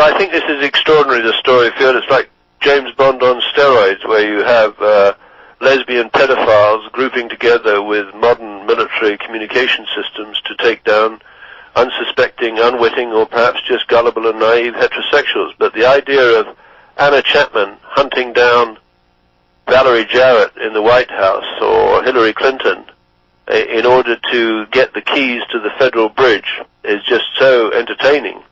Well, I think this is extraordinary, the story, Field. It's like James Bond on steroids, where you have lesbian pedophiles grouping together with modern military communication systems to take down unsuspecting, unwitting, or perhaps just gullible and naive heterosexuals. But the idea of Anna Chapman hunting down Valerie Jarrett in the White House or Hillary Clinton in order to get the keys to the Federal Bridge is just so entertaining,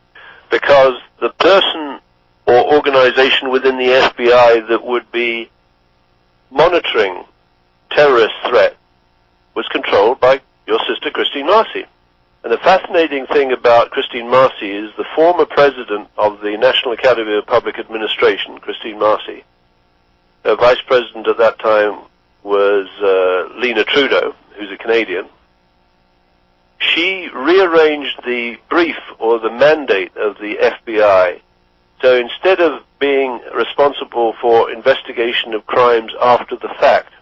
because the person or organization within the FBI that would be monitoring terrorist threat was controlled by your sister Christine Marcy. And the fascinating thing about Christine Marcy is the former president of the National Academy of Public Administration, Christine Marcy. Her vice president at that time was Lena Trudeau, who's a Canadian. She rearranged the brief or the mandate of the FBI. So instead of being responsible for investigation of crimes after the fact,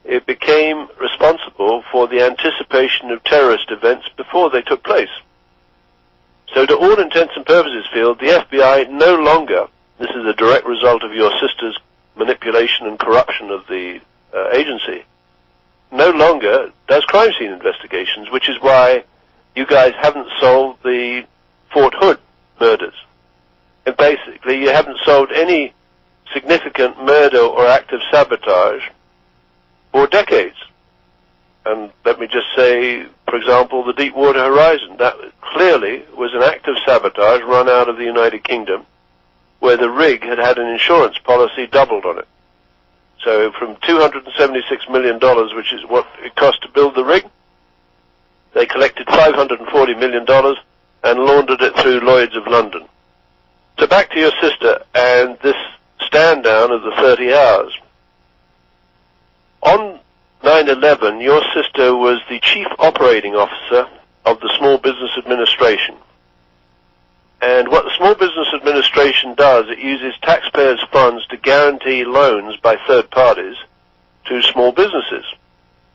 it became responsible for the anticipation of terrorist events before they took place. So to all intents and purposes, Field, the FBI no longer, this is a direct result of your sister's manipulation and corruption of the agency, no longer does crime scene investigations, which is why you guys haven't solved the Fort Hood murders. And basically, you haven't solved any significant murder or act of sabotage for decades. And let me just say, for example, the Deepwater Horizon. That clearly was an act of sabotage run out of the United Kingdom, where the rig had had an insurance policy doubled on it. So from $276 million, which is what it cost to build the rig, they collected $540 million and laundered it through Lloyd's of London. So back to your sister and this stand down of the 30 hours. On 9/11, your sister was the chief operating officer of the Small Business Administration. And what the Small Business Administration does, it uses taxpayers' funds to guarantee loans by third parties to small businesses.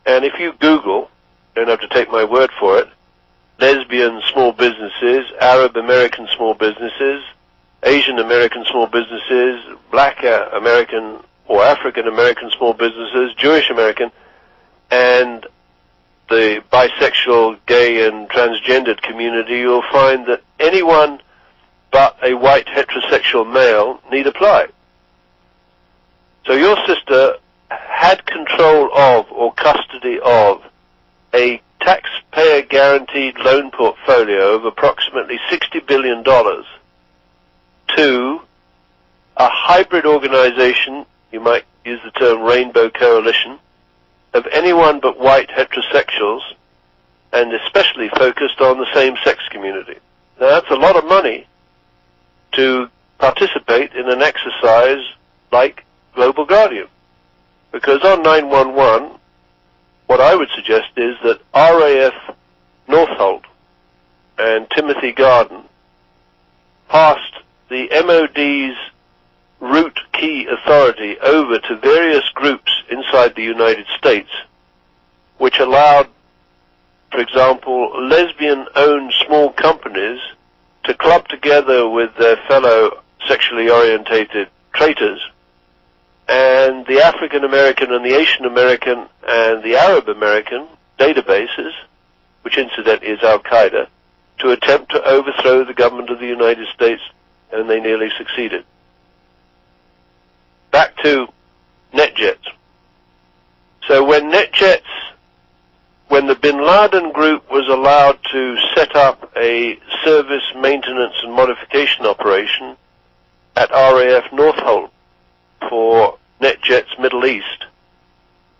And if you Google, you don't have to take my word for it, lesbian small businesses, Arab American small businesses, Asian American small businesses, black American or African American small businesses, Jewish American, and the bisexual, gay, and transgendered community, you'll find that anyone but a white heterosexual male need apply. So your sister had control of or custody of a taxpayer-guaranteed loan portfolio of approximately $60 billion to a hybrid organization, you might use the term rainbow coalition, of anyone but white heterosexuals, and especially focused on the same-sex community. Now that's a lot of money to participate in an exercise like Global Guardian. Because on 911, what I would suggest is that RAF Northolt and Timothy Garden passed the MOD's root key authority over to various groups inside the United States, which allowed, for example, lesbian-owned small companies to club together with their fellow sexually orientated traitors, and the African American and the Asian American and the Arab American databases, which incidentally is Al-Qaeda, to attempt to overthrow the government of the United States, and they nearly succeeded. Back to NetJets. So when the Bin Laden group was allowed to set up a service maintenance and modification operation at RAF Northolt for NetJets Middle East,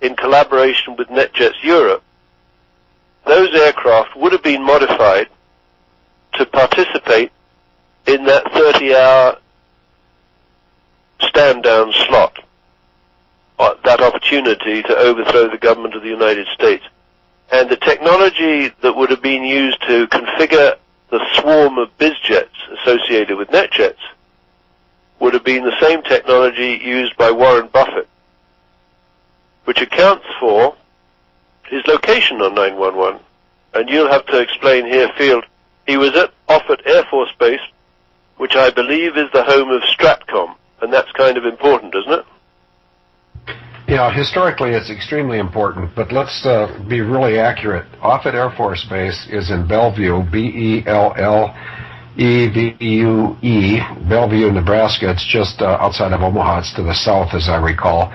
in collaboration with NetJets Europe, those aircraft would have been modified to participate in that 30-hour stand-down slot, that opportunity to overthrow the government of the United States. And the technology that would have been used to configure the swarm of bizjets associated with NetJets would have been the same technology used by Warren Buffett, which accounts for his location on 911. And you'll have to explain here, Field, he was at Offutt Air Force Base which I believe is the home of Stratcom, and that's kind of important, isn't it? Yeah, historically it's extremely important, but let's be really accurate. Offutt Air Force Base is in Bellevue, Bellevue, Bellevue, Nebraska. It's just outside of Omaha. It's to the south, as I recall.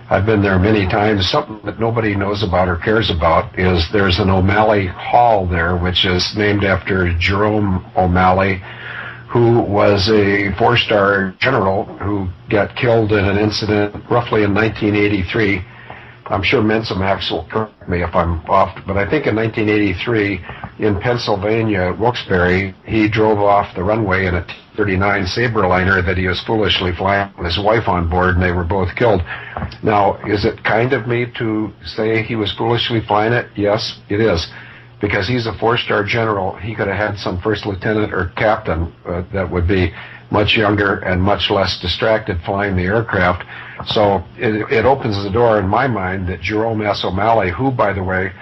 I've been there many times. Something that nobody knows about or cares about is there's an O'Malley Hall there, which is named after Jerome O'Malley, who was a four-star general who got killed in an incident roughly in 1983. I'm sure Mensa Max will correct me if I'm off, but I think in 1983 in Pennsylvania, Wilkes-Barre, he drove off the runway in a T-39 Sabreliner that he was foolishly flying with his wife on board, and they were both killed. Now, is it kind of me to say he was foolishly flying it? Yes, it is. Because he's a four-star general, he could have had some first lieutenant or captain that would be much younger and much less distracted flying the aircraft. So it opens the door in my mind that Jerome S. O'Malley, who, by the way,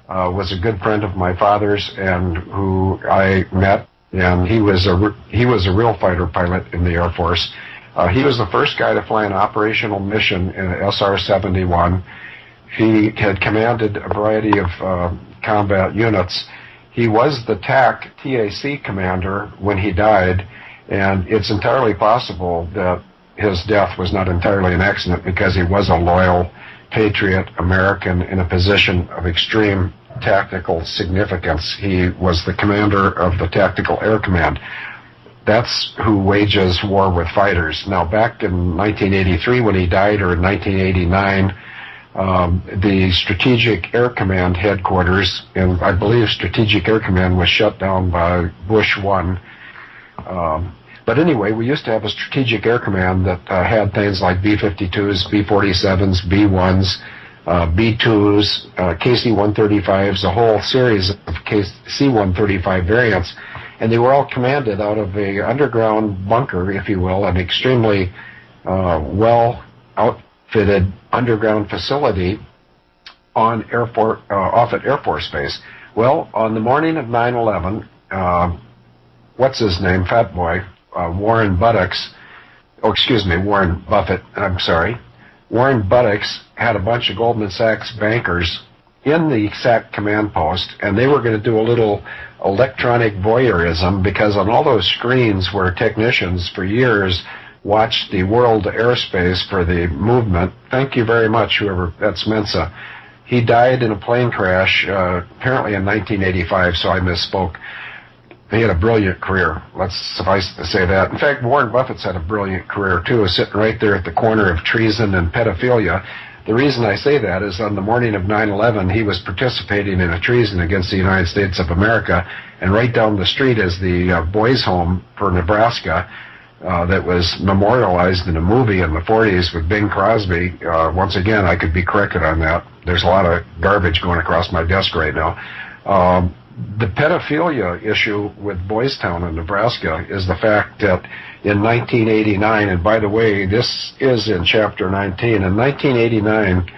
was a good friend of my father's and who I met, and he was a real fighter pilot in the Air Force. He was the first guy to fly an operational mission in SR-71. He had commanded a variety of combat units. He was the TAC commander when he died, and it's entirely possible that his death was not entirely an accident because he was a loyal patriot American in a position of extreme tactical significance. He was the commander of the Tactical Air Command. That's who wages war with fighters. Now, back in 1983 when he died, or in 1989, the Strategic Air Command headquarters, and I believe Strategic Air Command was shut down by Bush 1. But anyway, we used to have a Strategic Air Command that had things like B-52s, B-47s, B-1s, B-2s, KC-135s, a whole series of C-135 variants, and they were all commanded out of a underground bunker, if you will, an extremely well outfitted underground facility on Offutt Air Force Base. Well, on the morning of 9/11, what's his name, Fat Boy, Warren Buffett, Warren Buttocks had a bunch of Goldman Sachs bankers in the SAC command post, and they were going to do a little electronic voyeurism, because on all those screens where technicians for years watched the world airspace for the movement. Thank you very much, whoever, that's Mensa. He died in a plane crash, apparently in 1985, so I misspoke. He had a brilliant career. Let's suffice to say that. In fact, Warren Buffett's had a brilliant career, too, sitting right there at the corner of treason and pedophilia. The reason I say that is on the morning of 9/11, he was participating in a treason against the United States of America, and right down the street is the boys' home for Nebraska that was memorialized in a movie in the 40s with Bing Crosby. Once again, I could be corrected on that. There's a lot of garbage going across my desk right now. The pedophilia issue with Boys Town in Nebraska is the fact that in 1989, and by the way, this is in Chapter 19, in 1989,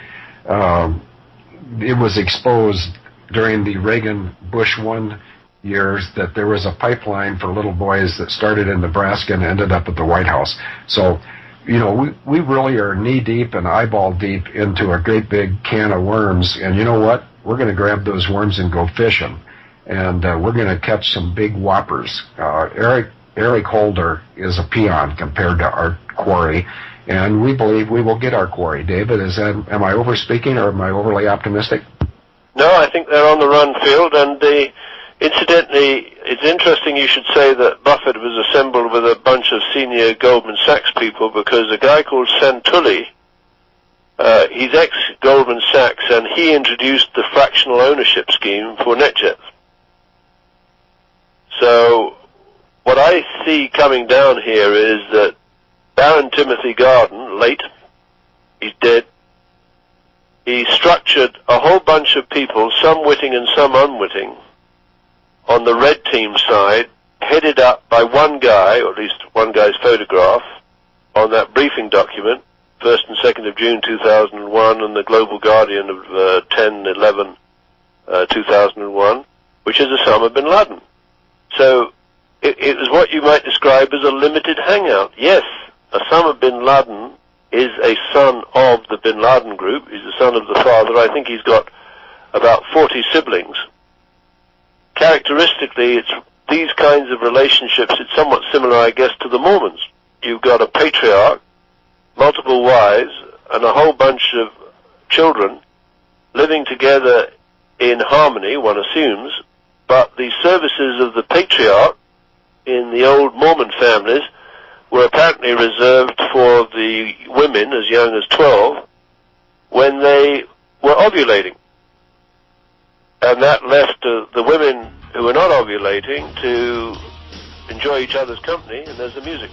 it was exposed during the Reagan-Bush 1 years that there was a pipeline for little boys that started in Nebraska and ended up at the White House. So, you know, we really are knee-deep and eyeball-deep into a great big can of worms, and you know what? We're going to grab those worms and go fishing. And we're going to catch some big whoppers. Eric Holder is a peon compared to our quarry, and we believe we will get our quarry. David, am I overspeaking, or am I overly optimistic? No, I think they're on the run field, and incidentally, it's interesting you should say that Buffett was assembled with a bunch of senior Goldman Sachs people, because a guy called Santulli, he's ex-Goldman Sachs, and he introduced the fractional ownership scheme for NetJets. So what I see coming down here is that Baron Timothy Garden, late, he's dead, he structured a whole bunch of people, some witting and some unwitting, on the red team side, headed up by one guy, or at least one guy's photograph, on that briefing document, 1st and 2nd of June 2001, and the Global Guardian of 10/11/2001, which is Osama bin Laden. So it was what you might describe as a limited hangout. Yes, Osama bin Laden is a son of the bin Laden group. He's the son of the father. I think he's got about 40 siblings. Characteristically, it's these kinds of relationships. It's somewhat similar, I guess, to the Mormons. You've got a patriarch, multiple wives, and a whole bunch of children living together in harmony, one assumes, but the services of the patriarch in the old Mormon families were apparently reserved for the women as young as 12 when they were ovulating. And that left the women who were not ovulating to enjoy each other's company, and there's the music.